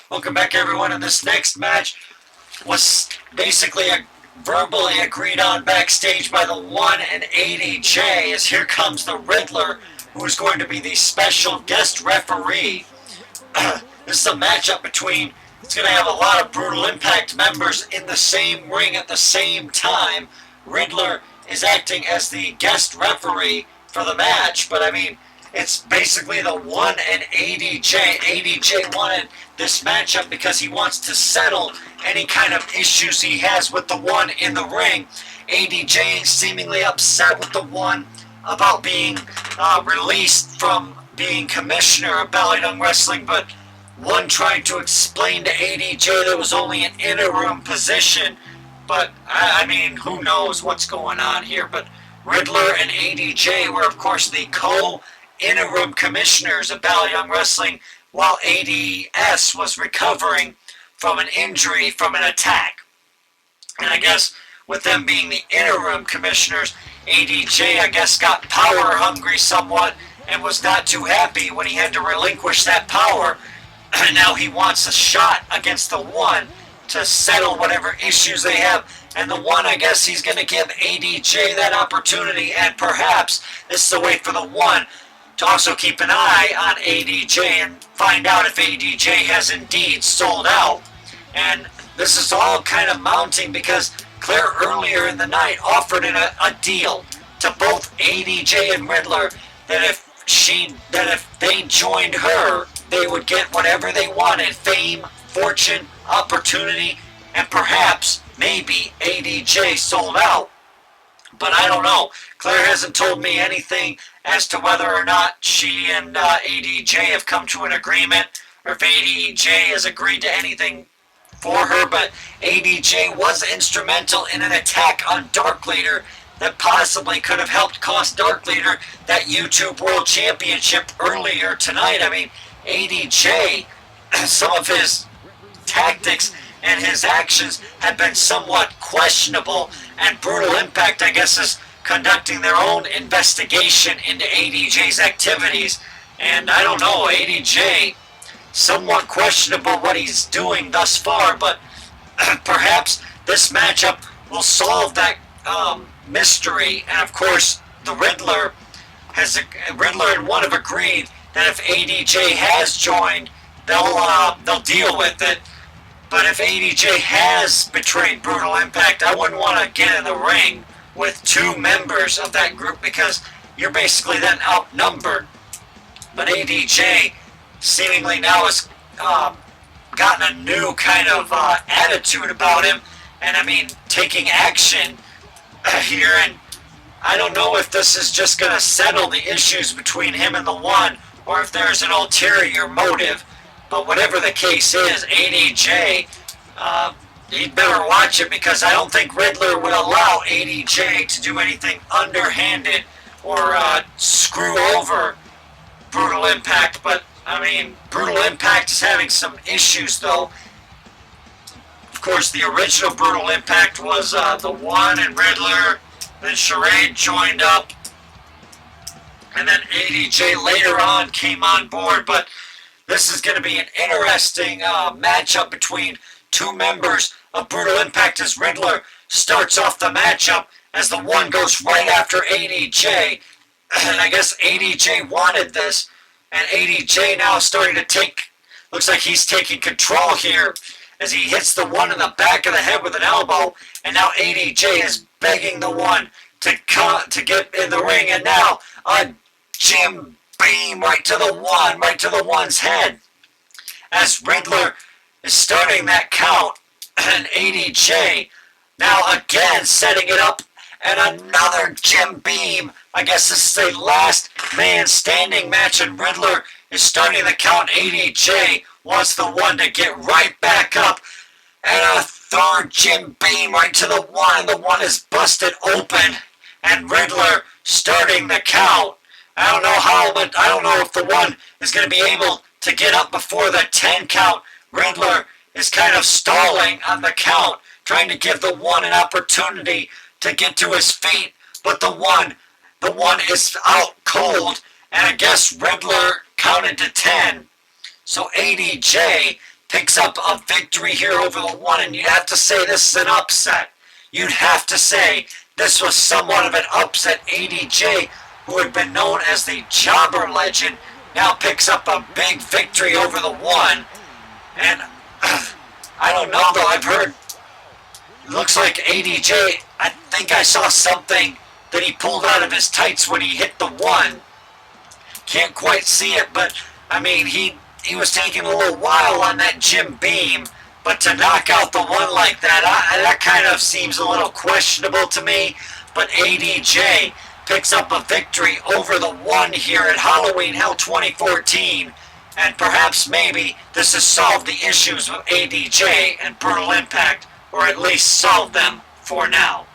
Welcome back, everyone. And this next match was basically verbally agreed on backstage by the one and ADJ. As here comes the Riddler, who is going to be the special guest referee. This is a matchup between. It's going to have a lot of Brutal Impact members in the same ring at the same time. Riddler is acting as the guest referee for the match, but I mean, it's basically the one and ADJ. ADJ wanted this matchup because he wants to settle any kind of issues he has with the one in the ring. ADJ is seemingly upset with the one about being released from being commissioner of Ballet Young Wrestling, but one tried to explain to ADJ that it was only an interim position. But I mean, who knows what's going on here? But Riddler and ADJ were, of course, the interim commissioners of Ballet Young Wrestling, while ADS was recovering from an injury from an attack. And I guess with them being the interim commissioners, ADJ, I guess, got power hungry somewhat and was not too happy when he had to relinquish that power. Now he wants a shot against the one to settle whatever issues they have. And the one, I guess he's going to give ADJ that opportunity, and perhaps this is a way for the one to also keep an eye on ADJ and find out if ADJ has indeed sold out. And this is all kind of mounting because Claire earlier in the night offered a deal to both ADJ and Riddler that if they joined her, they would get whatever they wanted: fame, fortune, opportunity, and perhaps maybe ADJ sold out. But I don't know. Claire hasn't told me anything as to whether or not she and ADJ have come to an agreement, or if ADJ has agreed to anything for her. But ADJ was instrumental in an attack on Dark Leader that possibly could have helped cost Dark Leader that YouTube World Championship earlier tonight. I mean, ADJ, some of his tactics and his actions have been somewhat questionable, and Brutal Impact, I guess, is conducting their own investigation into ADJ's activities. And I don't know, ADJ, somewhat questionable what he's doing thus far, but perhaps this matchup will solve that mystery. And of course, the Riddler and one have agreed that if ADJ has joined, they'll deal with it. But if ADJ has betrayed Brutal Impact, I wouldn't want to get in the ring with two members of that group because you're basically then outnumbered. But ADJ seemingly now has gotten a new kind of attitude about him, and I mean, taking action here. And I don't know if this is just going to settle the issues between him and the one, or if there's an ulterior motive. But whatever the case is, ADJ, he'd better watch it, because I don't think Riddler would allow ADJ to do anything underhanded or screw over Brutal Impact. But, I mean, Brutal Impact is having some issues, though. Of course, the original Brutal Impact was the One and Riddler, then Charade joined up, and then ADJ later on came on board. But this is going to be an interesting matchup between two members of Brutal Impact, as Riddler starts off the matchup as the one goes right after ADJ. And I guess ADJ wanted this, and ADJ now starting to looks like he's taking control here as he hits the one in the back of the head with an elbow. And now ADJ is begging the one to get in the ring, and now a Jim Beam right to the one's head, as Riddler is starting that count. And ADJ now again setting it up, and another Jim Beam. I guess this is a last man standing match, and Riddler is starting the count. ADJ wants the one to get right back up, and a third Jim Beam right to the one, and the one is busted open, and Riddler starting the count. I don't know how, but I don't know if the one is going to be able to get up before the 10 count. Riddler is kind of stalling on the count, trying to give the one an opportunity to get to his feet. But the one is out cold, and I guess Riddler counted to 10. So ADJ picks up a victory here over the one, and you'd have to say this is an upset. You'd have to say this was somewhat of an upset. ADJ, who had been known as the Jobber Legend, now picks up a big victory over the one. And I don't know though, I've heard, looks like ADJ, I think I saw something that he pulled out of his tights when he hit the one. Can't quite see it, but I mean, he was taking a little while on that Jim Beam, but to knock out the one like that, that kind of seems a little questionable to me. But ADJ picks up a victory over the one here at Halloween Hell 2014, and perhaps maybe this has solved the issues with ADJ and Brutal Impact, or at least solved them for now.